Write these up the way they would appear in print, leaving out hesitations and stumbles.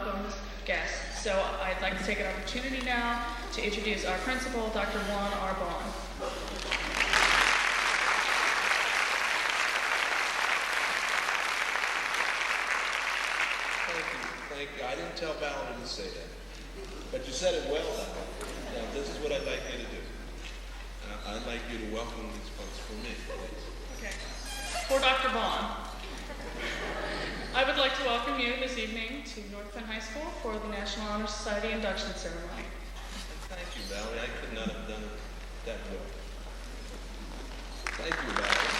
welcome guests. So I'd like to take an opportunity now to introduce our principal, Dr. Juan R. Bond. Thank you. I didn't tell Valerie to say that, but you said it well. Now, this is what I'd like you to do. I'd like you to welcome these folks for me, please. Okay. For Dr. Bond, I would like to welcome you this evening to North Penn High School for the National Honor Society induction ceremony. Thank you, Valerie. I could not have done it that well. Thank you, Valerie.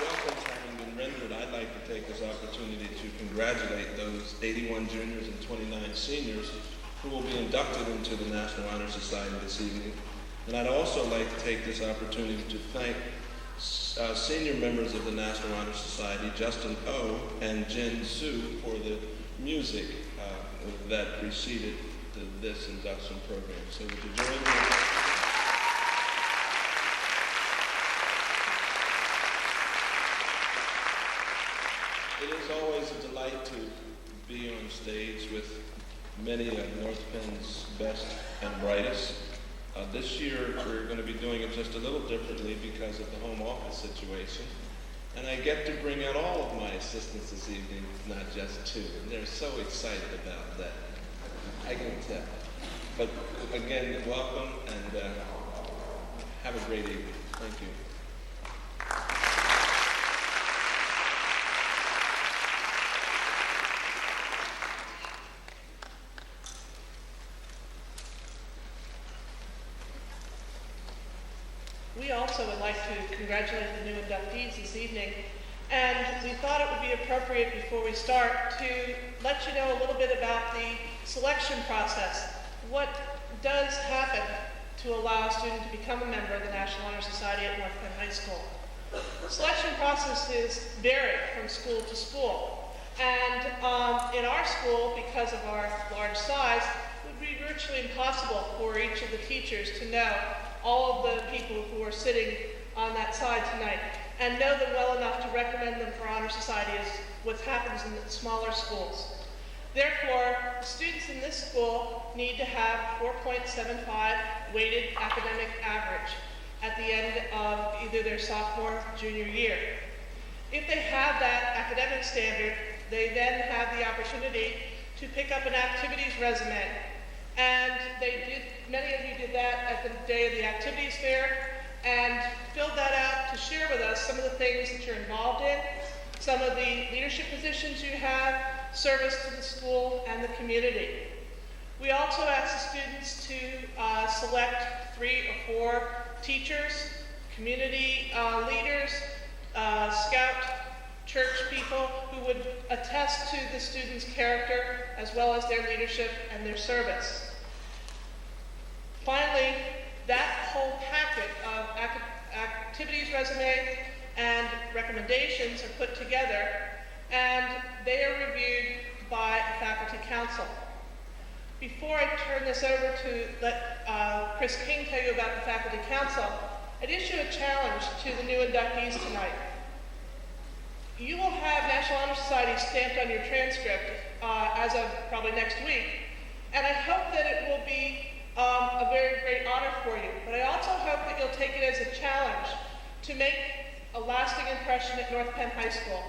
Welcomes having been rendered, I'd like to take this opportunity to congratulate those 81 juniors and 29 seniors who will be inducted into the National Honor Society this evening. And I'd also like to take this opportunity to thank senior members of the National Honor Society, Justin O. and Jen Su, for the music that preceded this induction program. So would you join me? It is always a delight to be on stage with many of North Penn's best and brightest. This year we're going to be doing it just a little differently because of the home office situation. And I get to bring out all of my assistants this evening, not just two. And they're so excited about that. I can tell. But again, welcome and have a great evening. Thank you. We also would like to congratulate the new inductees this evening, and we thought it would be appropriate before we start to let you know a little bit about the selection process. What does happen to allow a student to become a member of the National Honor Society at North Penn High School? The selection processes vary from school to school, and in our school, because of our large size, it would be virtually impossible for each of the teachers to know all of the people who are sitting on that side tonight and know them well enough to recommend them for Honor Society as what happens in the smaller schools. Therefore, the students in this school need to have 4.75 weighted academic average at the end of either their sophomore or junior year. If they have that academic standard, they then have the opportunity to pick up an activities resume. And many of you did that at the day of the activities fair and filled that out to share with us some of the things that you're involved in, some of the leadership positions you have, service to the school and the community. We also asked the students to select 3 or 4 teachers, community leaders, scout church people who would attest to the students' character as well as their leadership and their service. Finally, that whole packet of activities resume and recommendations are put together, and they are reviewed by a faculty council. Before I turn this over to let Chris King tell you about the faculty council, I'd issue a challenge to the new inductees tonight. You will have National Honor Society stamped on your transcript as of probably next week, and I hope that it will be a very great honor for you. But I also hope that you'll take it as a challenge to make a lasting impression at North Penn High School,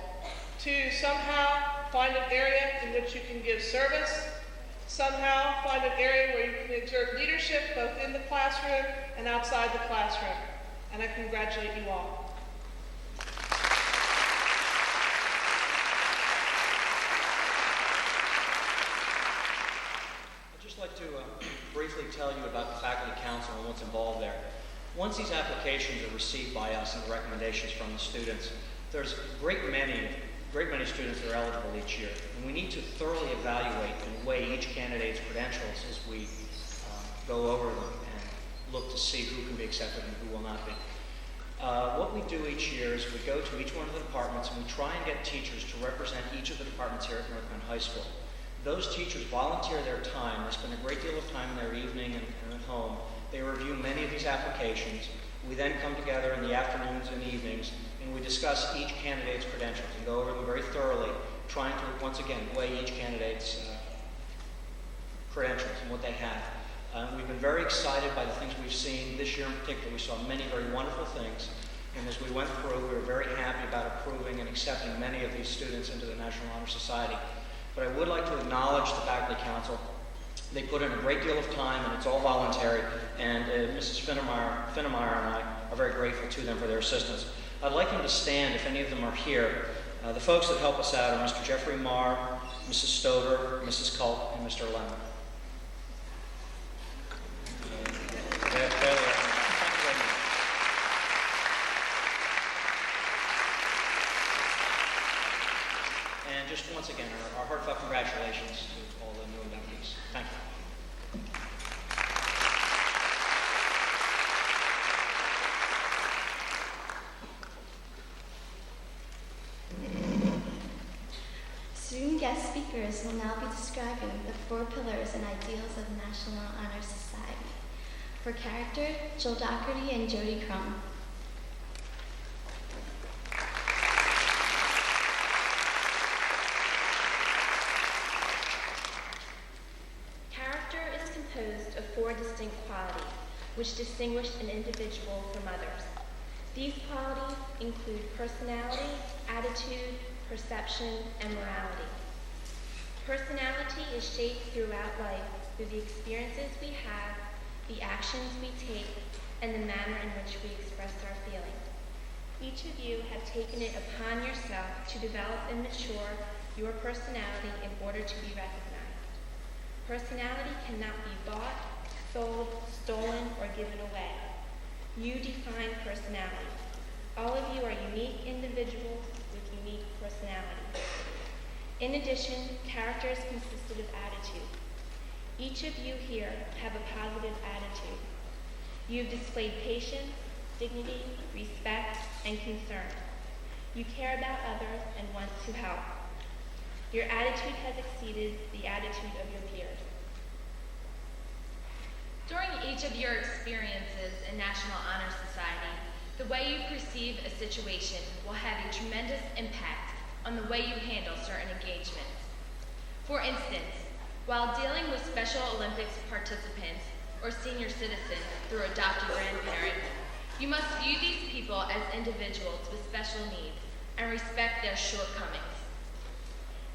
to somehow find an area in which you can give service, somehow find an area where you can exert leadership both in the classroom and outside the classroom. And I congratulate you all. I'd like to briefly tell you about the faculty council and what's involved there. Once these applications are received by us and the recommendations from the students, there's a great many students that are eligible each year, and we need to thoroughly evaluate and weigh each candidate's credentials as we go over them and look to see who can be accepted and who will not be. What we do each year is we go to each one of the departments and we try and get teachers to represent each of the departments here at North Penn High School. Those teachers volunteer their time. They spend a great deal of time in their evening and at home. They review many of these applications. We then come together in the afternoons and evenings in and we discuss each candidate's credentials and go over them very thoroughly, trying to, once again, weigh each candidate's credentials and what they have. We've been very excited by the things we've seen. This year in particular, we saw many very wonderful things. And as we went through, we were very happy about approving and accepting many of these students into the National Honor Society. But I would like to acknowledge the Faculty Council. They put in a great deal of time, and it's all voluntary. And Mrs. Finnemeyer and I are very grateful to them for their assistance. I'd like them to stand if any of them are here. The folks that help us out are Mr. Jeffrey Marr, Mrs. Stover, Mrs. Culp, and Mr. Lemon. And just once again, our heartfelt congratulations to all the new inductees. Thank you. Student guest speakers will now be describing the 4 pillars and ideals of the National Honor Society. For character, Jill Doherty and Jody Crum. Character is composed of 4 distinct qualities, which distinguish an individual from others. These qualities include personality, attitude, perception, and morality. Personality is shaped throughout life through the experiences we have, the actions we take, and the manner in which we express our feelings. Each of you have taken it upon yourself to develop and mature your personality in order to be recognized. Personality cannot be bought, sold, stolen, or given away. You define personality. All of you are unique individuals with unique personalities. In addition, character is consisted of attitude. Each of you here have a positive attitude. You've displayed patience, dignity, respect, and concern. You care about others and want to help. Your attitude has exceeded the attitude of your peers. During each of your experiences in National Honor Society, the way you perceive a situation will have a tremendous impact on the way you handle certain engagements. For instance, while dealing with Special Olympics participants or senior citizens through adopted grandparents, you must view these people as individuals with special needs and respect their shortcomings.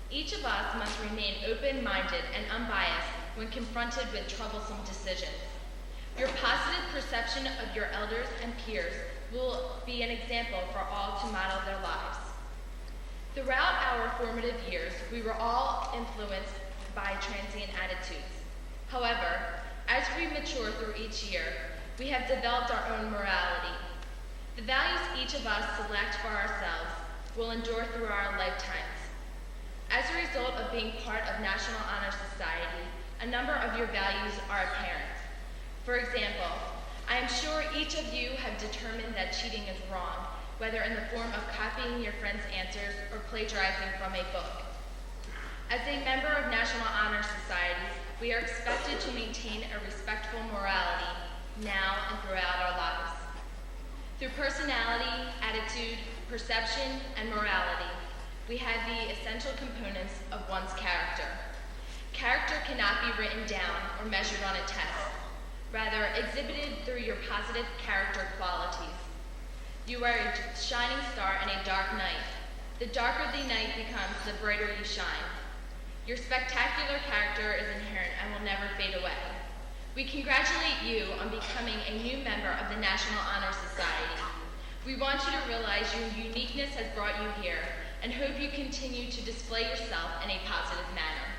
Each of us must remain open-minded and unbiased when confronted with troublesome decisions. Your positive perception of your elders and peers will be an example for all to model their lives. Throughout our formative years, we were all influenced by transient attitudes. However, as we mature through each year, we have developed our own morality. The values each of us select for ourselves will endure through our lifetimes. As a result of being part of National Honor Society, a number of your values are apparent. For example, I am sure each of you have determined that cheating is wrong, whether in the form of copying your friend's answers or plagiarizing from a book. As a member of National Honor Society, we are expected to maintain a respectful morality now and throughout our lives. Through personality, attitude, perception, and morality, we have the essential components of one's character. Character cannot be written down or measured on a test, rather exhibited through your positive character qualities. You are a shining star in a dark night. The darker the night becomes, the brighter you shine. Your spectacular character is inherent and will never fade away. We congratulate you on becoming a new member of the National Honor Society. We want you to realize your uniqueness has brought you here and hope you continue to display yourself in a positive manner.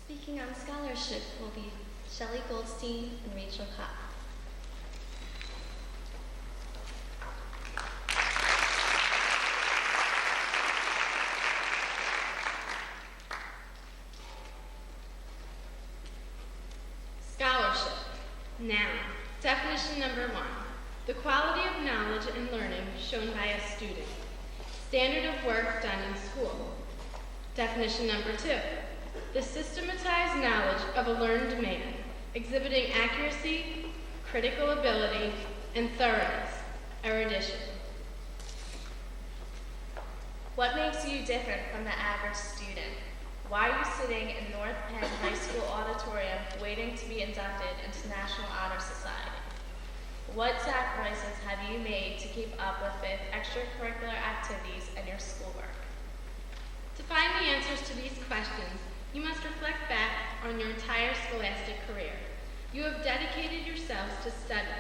Speaking on scholarship will be Shelley Goldstein and Rachel Kopp. Scholarship. Noun. Definition number 1. The quality of knowledge and learning shown by a student. Standard of work done in school. Definition number 2. the systematized knowledge of a learned man, exhibiting accuracy, critical ability, and thoroughness, erudition. What makes you different from the average student? Why are you sitting in North Penn High School auditorium waiting to be inducted into National Honor Society? What sacrifices have you made to keep up with both extracurricular activities and your schoolwork? To find the answers to these questions, you must reflect back on your entire scholastic career. You have dedicated yourselves to study,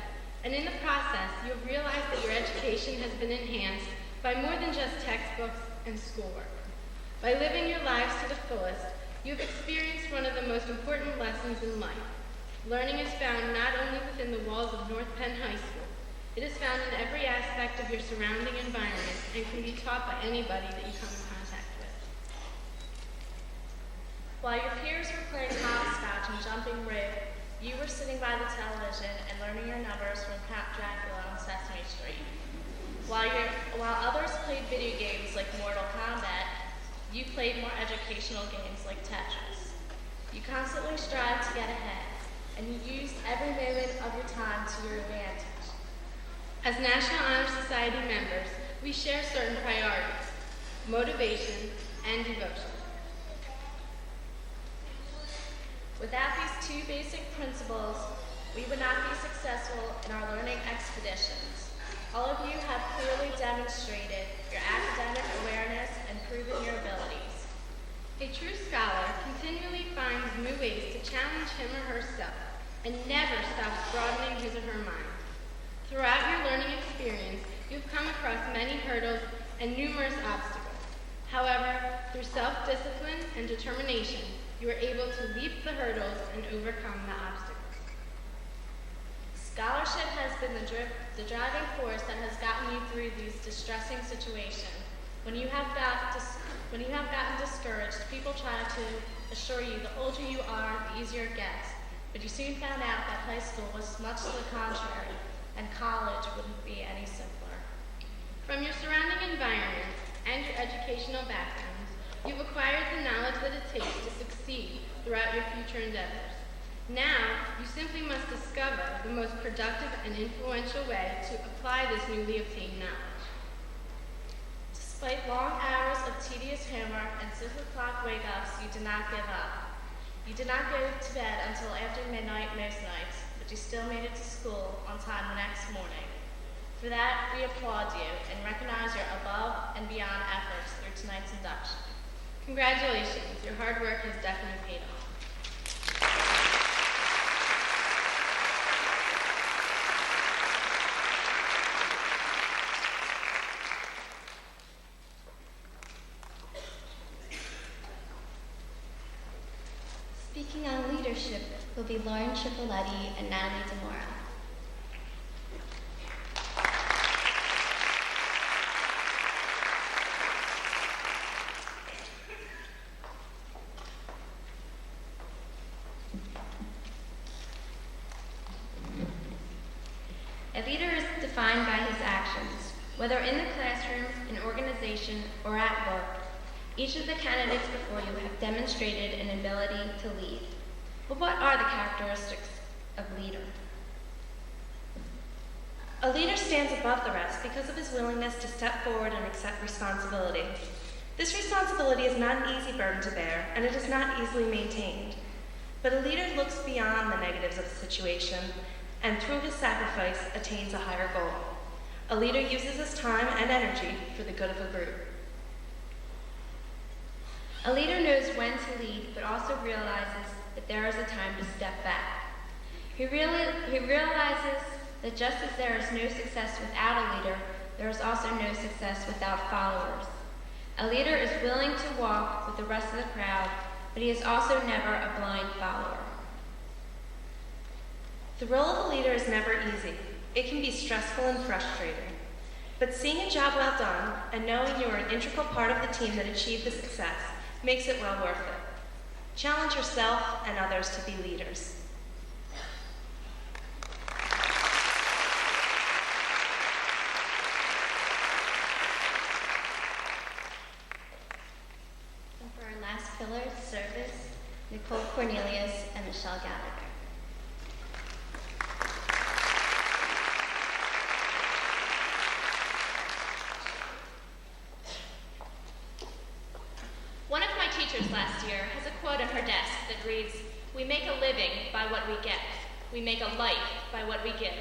and in the process, you have realized that your education has been enhanced by more than just textbooks and schoolwork. By living your lives to the fullest, you have experienced one of the most important lessons in life. Learning is found not only within the walls of North Penn High School, it is found in every aspect of your surrounding environment and can be taught by anybody that you come in contact with. While your peers were playing hopscotch and jumping rope, you were sitting by the television and learning your numbers from Count Dracula on Sesame Street. While others played video games like Mortal Kombat, you played more educational games like Tetris. You constantly strived to get ahead, and you used every moment of your time to your advantage. As National Honor Society members, we share certain priorities, motivation, and devotion. Without these two basic principles, we would not be successful in our learning expeditions. All of you have clearly demonstrated your academic awareness and proven your abilities. A true scholar continually finds new ways to challenge him or herself and never stops broadening his or her mind. Throughout your learning experience, you've come across many hurdles and numerous obstacles. However, through self-discipline and determination, you are able to leap the hurdles and overcome the obstacles. Scholarship has been the driving force that has gotten you through these distressing situations. When you have gotten discouraged, people try to assure you the older you are, the easier it gets. But you soon found out that high school was much to the contrary, and college wouldn't be any simpler. From your surrounding environment and your educational backgrounds, you've acquired the knowledge that it takes to succeed throughout your future endeavors. Now, you simply must discover the most productive and influential way to apply this newly obtained knowledge. Despite long hours of tedious homework and 6 o'clock wake-ups, you did not give up. You did not go to bed until after midnight most nights, but you still made it to school on time the next morning. For that, we applaud you and recognize your above and beyond efforts through tonight's induction. Congratulations, your hard work has definitely paid off. Speaking on leadership will be Lauren Cipolleti and Natalie DeMora. A leader is defined by his actions, whether in the classroom, in organization, or at work. Each of the candidates before you have demonstrated an ability to lead. But what are the characteristics of a leader? A leader stands above the rest because of his willingness to step forward and accept responsibility. This responsibility is not an easy burden to bear, and it is not easily maintained. But a leader looks beyond the negatives of a situation, and through his sacrifice attains a higher goal. A leader uses his time and energy for the good of a group. A leader knows when to lead, but also realizes that there is a time to step back. He realizes that just as there is no success without a leader, there is also no success without followers. A leader is willing to walk with the rest of the crowd, but he is also never a blind follower. The role of a leader is never easy. It can be stressful and frustrating. But seeing a job well done and knowing you are an integral part of the team that achieved the success makes it well worth it. Challenge yourself and others to be leaders. And for our last pillar, service, Michelle Gallagher. One of my teachers last year has a quote on her desk that reads, "We make a living by what we get. We make a life by what we give."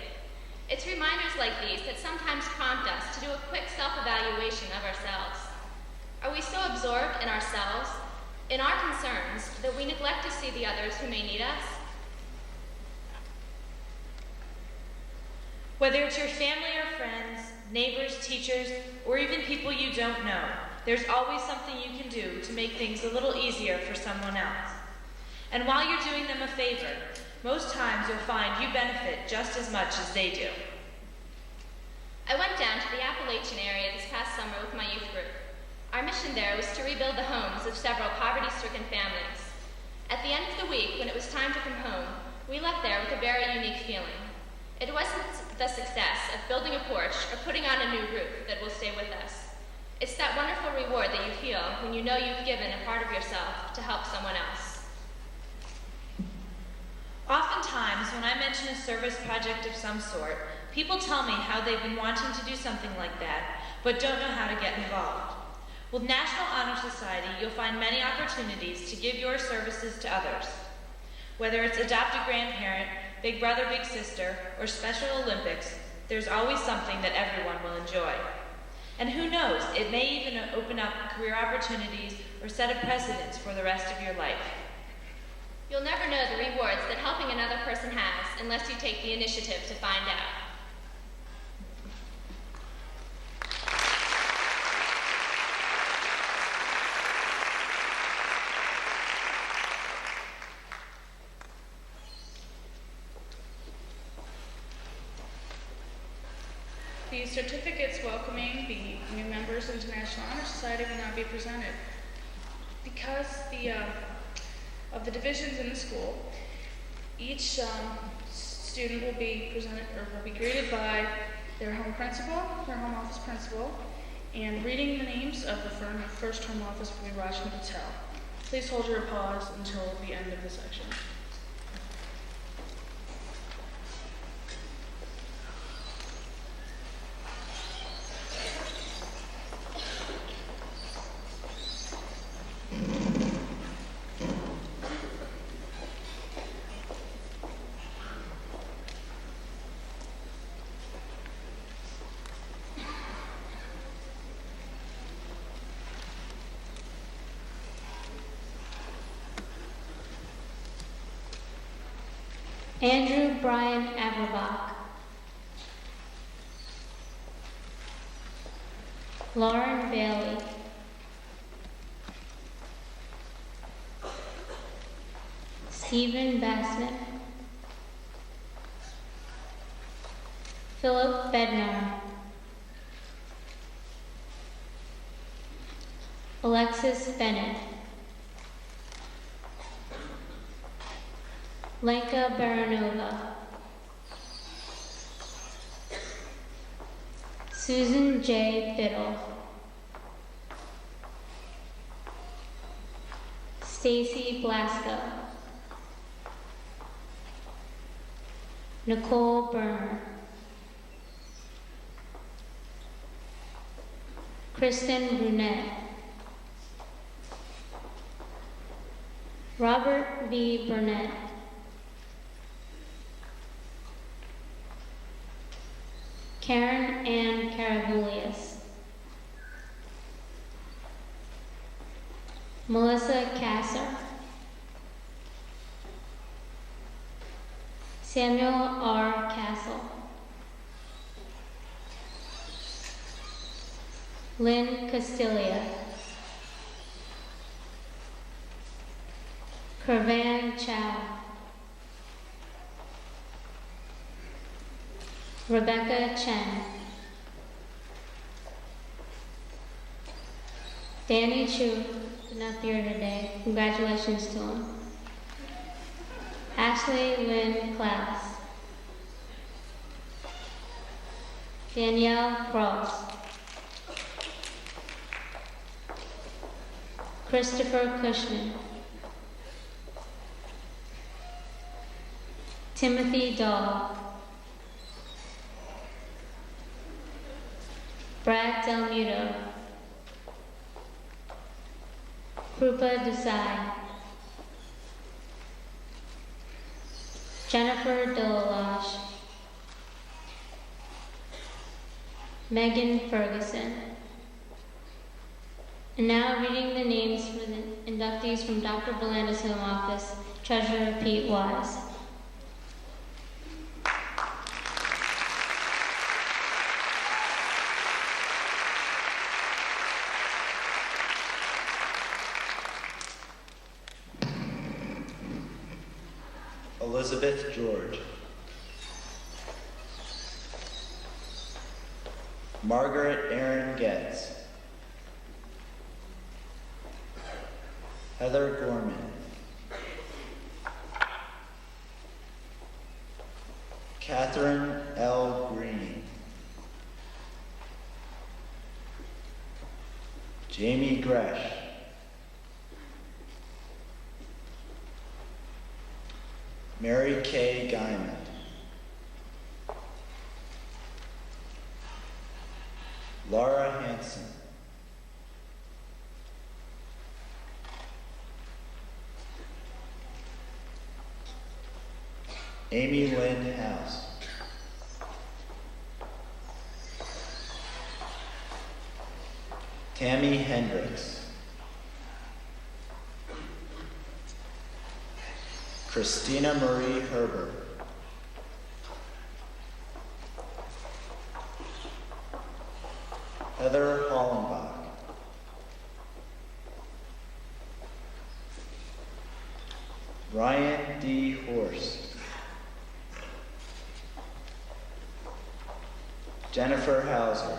It's reminders like these that sometimes prompt us to do a quick self-evaluation of ourselves. Are we so absorbed in ourselves, in our concerns, that we neglect to see the others who may need us? Whether it's your family or friends, neighbors, teachers, or even people you don't know, there's always something you can do to make things a little easier for someone else. And while you're doing them a favor, most times you'll find you benefit just as much as they do. I went down to the Appalachian area this past summer with my youth group. Our mission there was to rebuild the homes of several poverty-stricken families. At the end of the week, when it was time to come home, we left there with a very unique feeling. It wasn't the success of building a porch or putting on a new roof that will stay with us. It's that wonderful reward that you feel when you know you've given a part of yourself to help someone else. Oftentimes, when I mention a service project of some sort, people tell me how they've been wanting to do something like that, but don't know how to get involved. With National Honor Society, you'll find many opportunities to give your services to others. Whether it's adopt a grandparent, big brother, big sister, or Special Olympics, there's always something that everyone will enjoy. And who knows, it may even open up career opportunities or set a precedence for the rest of your life. You'll never know the rewards that helping another person has unless you take the initiative to find out. The certificates welcoming the new members into National Honor Society will now be presented. Because of the divisions in the school, each student will be presented or will be greeted by their home principal, their home office principal, and reading the names of the first home office will be Rajni Patel. Please hold your applause until the end of the section. Andrew Brian Averbach. Lauren Bailey. Stephen Bassman. Philip Bednar. Alexis Bennett. Lenka Baranova. Susan J. Biddle. Stacy Blasco. Nicole Berner. Kristen Brunette. Robert V. Burnett. Karen Ann Karavulius. Melissa Kasser. Samuel R. Castle. Lynn Castilia. Kervan Chow. Rebecca Chen. Danny Chu did not appear today. Congratulations to him. Ashley Lynn Klaus. Danielle Cross. Christopher Cushman. Timothy Dahl, Brad Del Muto, Krupa Desai, Jennifer Delalash, Megan Ferguson. And now reading the names for the inductees from Dr. Belanda's home office, Treasurer Pete Wise. Elizabeth George, Margaret Erin Getz, Heather Gorman, Catherine L. Green, Jamie Gresh, Mary Kay Guyman, Laura Hanson, Amy Lynn House, Tammy Hendricks, Christina Marie Herbert, Heather Hollenbach, Ryan D. Horst, Jennifer Hauser,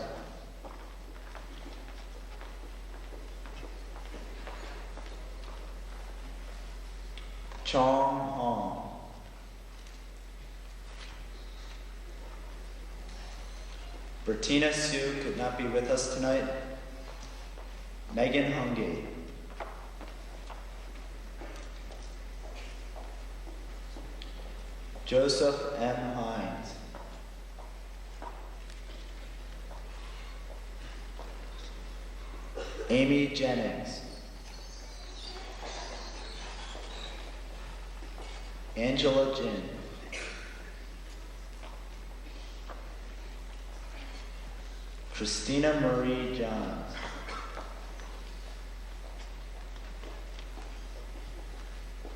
Chong Hong, Bertina Sue could not be with us tonight. Megan Hungate, Joseph M. Hines, Amy Jennings, Angela Jin, Christina Marie Johns,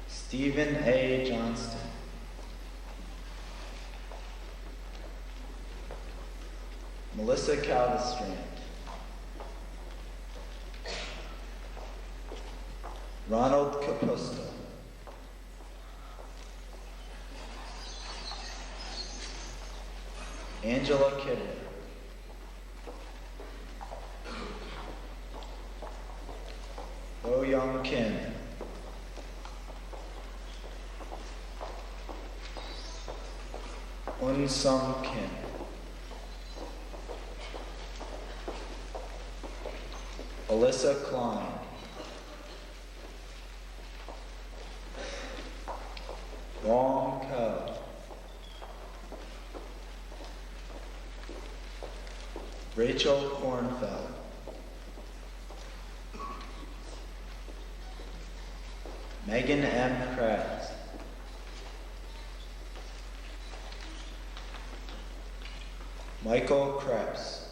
Stephen A. Johnston, Melissa Caldestrand, Ronald Capusta, Angela Kidder, Ho Young Kim, Un Sung Kim, Alyssa Klein, Wong Ko, Rachel Kornfeld, Megan M. Kratz, Michael Krebs,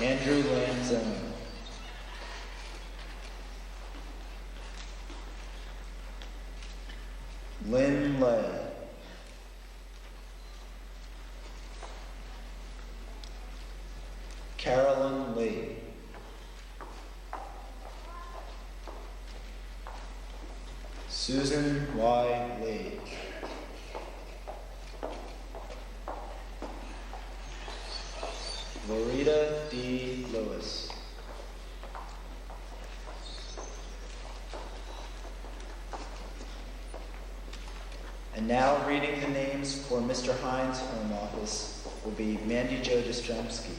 Andrew Lanzone, Lynn Lay, Carolyn Lee, Susan Y. Lee, Loretta D. Lewis, and now reading the names for Mr. Hines' home office will be Mandy Jo Jastrzemski,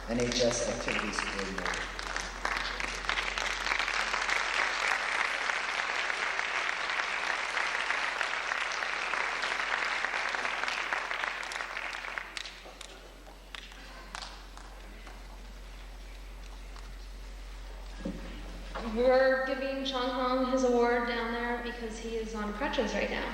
NHS Activities Coordinator. We're giving Chung Hong his award down there because he is on crutches right now.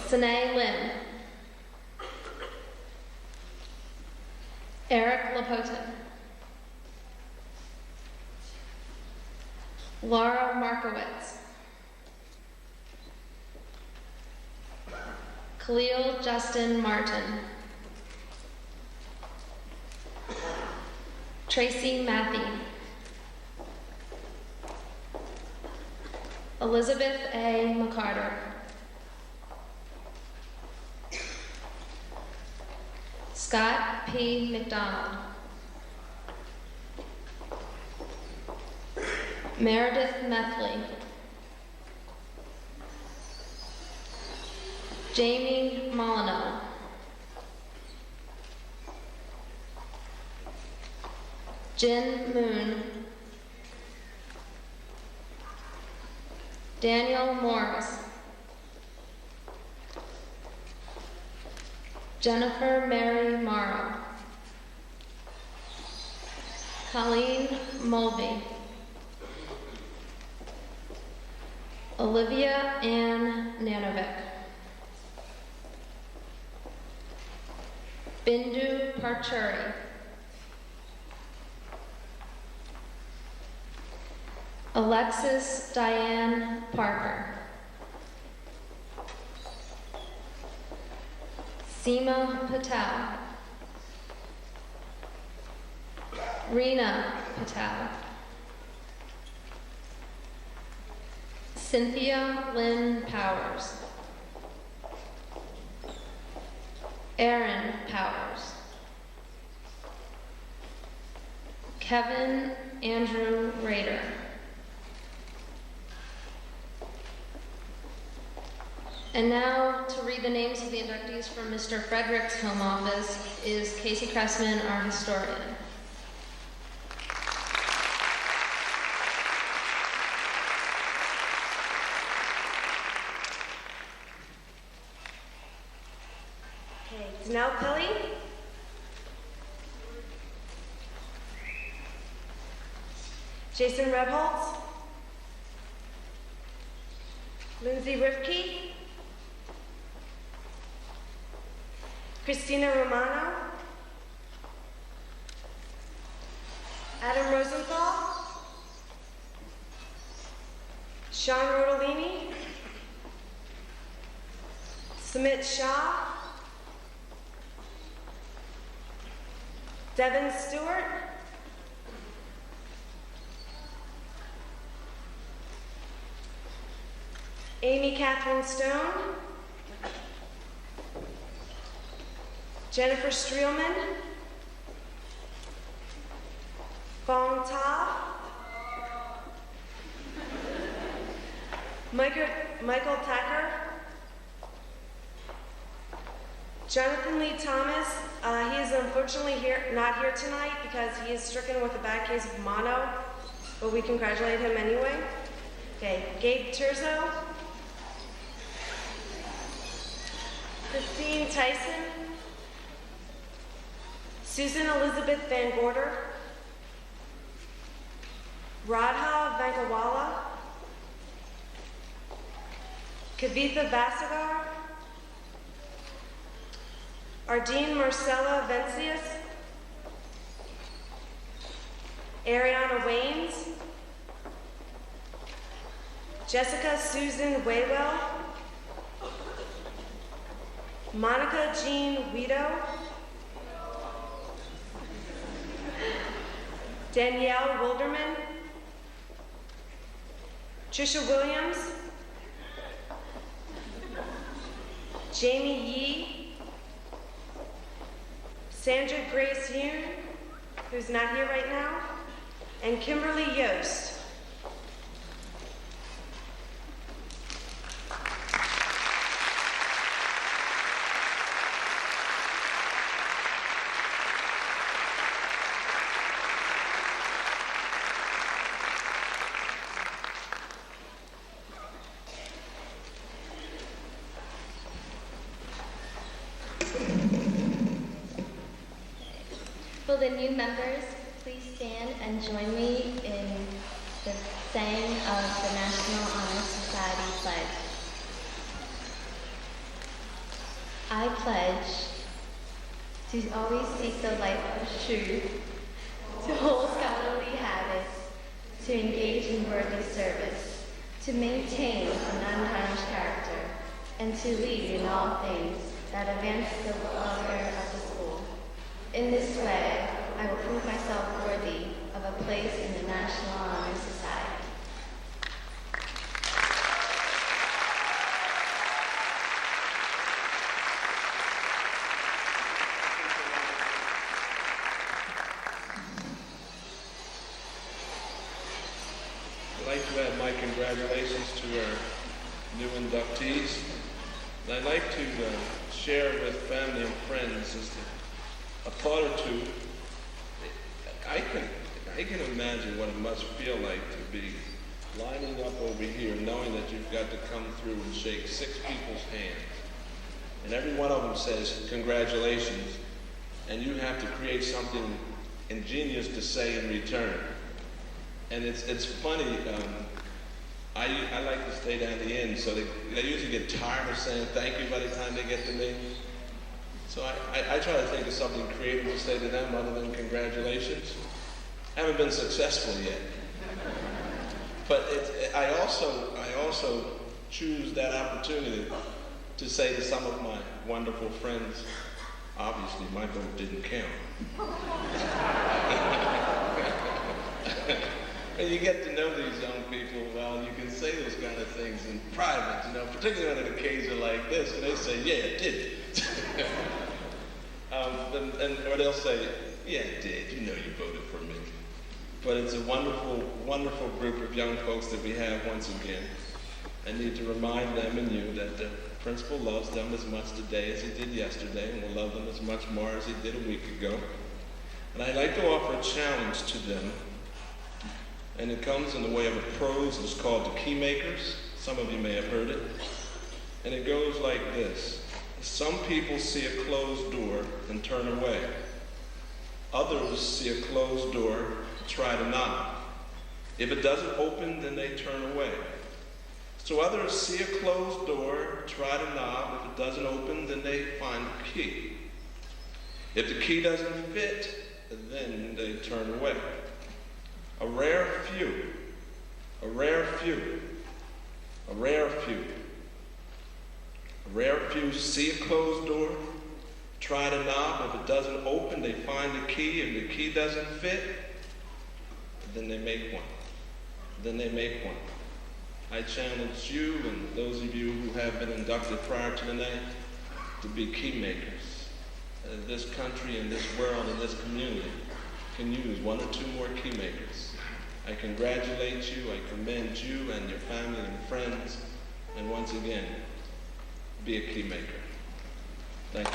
Sine Lim. Eric Lapotin. Laura Markowitz. Khalil Justin Martin. Tracy Matthey. Elizabeth A. McCarter. Scott P. McDonald. Meredith Methley. Jamie Molyneux. Jin Moon. Daniel Morris. Jennifer Mary Morrow. Colleen Mulvey. Olivia Ann Nanovic. Bindu Parchuri. Alexis Diane Parker. Seema Patel. Reena Patel. Cynthia Lynn Powers. Aaron Powers. Kevin Andrew Rader. And now, to read the names of the inductees from Mr. Frederick's home office is Casey Cressman, our historian. Okay, Danelle Pilley. Jason Rebholz. Lindsay Rifke. Christina Romano. Adam Rosenthal. Sean Rodolini. Sumit Shah. Devin Stewart. Amy Catherine Stone. Jennifer Streelman. Fong Ta. Michael Tacker. Jonathan Lee Thomas. He is unfortunately not here tonight because he is stricken with a bad case of mono, but we congratulate him anyway. Okay, Gabe Terzo. Christine Tyson. Susan Elizabeth Van Gorder. Radha Venkawala. Kavitha Vasagar. Ardeen Marcella Vencius. Ariana Waynes. Jessica Susan Waywell. Monica Jean Guido. Danielle Wilderman. Trisha Williams. Jamie Yee. Sandra Grace Yoon, who's not here right now, and Kimberly Yost. Will the new members please stand and join me in the saying of the National Honor Society pledge. I pledge to always seek the light of truth, to hold scholarly habits, to engage in worthy service, to maintain an untarnished character, and to lead in all things that advance the welfare of the school. In this way, I will prove myself worthy of a place in the National Honor Society. I'd like to add my congratulations to our new inductees. And I'd like to share with family and friends just a thought or two. I can imagine what it must feel like to be lining up over here, knowing that you've got to come through and shake 6 people's hands. And every one of them says, congratulations. And you have to create something ingenious to say in return. And it's funny, I like to stay down the end, so they usually get tired of saying thank you by the time they get to me. So I try to think of something creative to say to them other than congratulations. I haven't been successful yet. But I also choose that opportunity to say to some of my wonderful friends, obviously my vote didn't count. And you get to know these young people, well, you can say those kind of things in private, particularly on an occasion like this, and they say, yeah, it did. Or they'll say, yeah, it did, you voted for me. But it's a wonderful, wonderful group of young folks that we have once again. I need to remind them and you that the principal loves them as much today as he did yesterday, and will love them as much more as he did a week ago. And I'd like to offer a challenge to them. And it comes in the way of a prose. It's called The Keymakers. Some of you may have heard it. And it goes like this. Some people see a closed door and turn away. Others see a closed door, try to knock. If it doesn't open, then they turn away. So others see a closed door, try to knock. If it doesn't open, then they find the key. If the key doesn't fit, then they turn away. A rare few see a closed door, try to knock. If it doesn't open, they find the key. If the key doesn't fit, then they make one. I challenge you and those of you who have been inducted prior to tonight to be key makers. This country and this world and this community can use 1 or 2 more key makers. I congratulate you, I commend you and your family and friends, and once again, be a key maker. Thank you.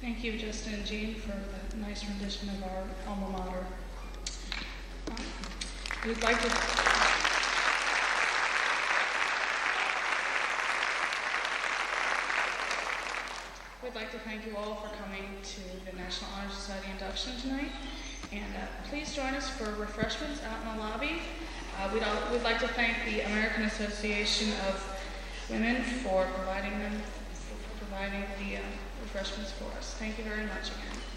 Thank you, Justin and Jean, for the nice rendition of our alma mater. We'd like to thank you all for coming to the National Honor Society induction tonight. And please join us for refreshments out in the lobby. We'd like to thank the American Association of Women for providing the refreshments for us. Thank you very much again.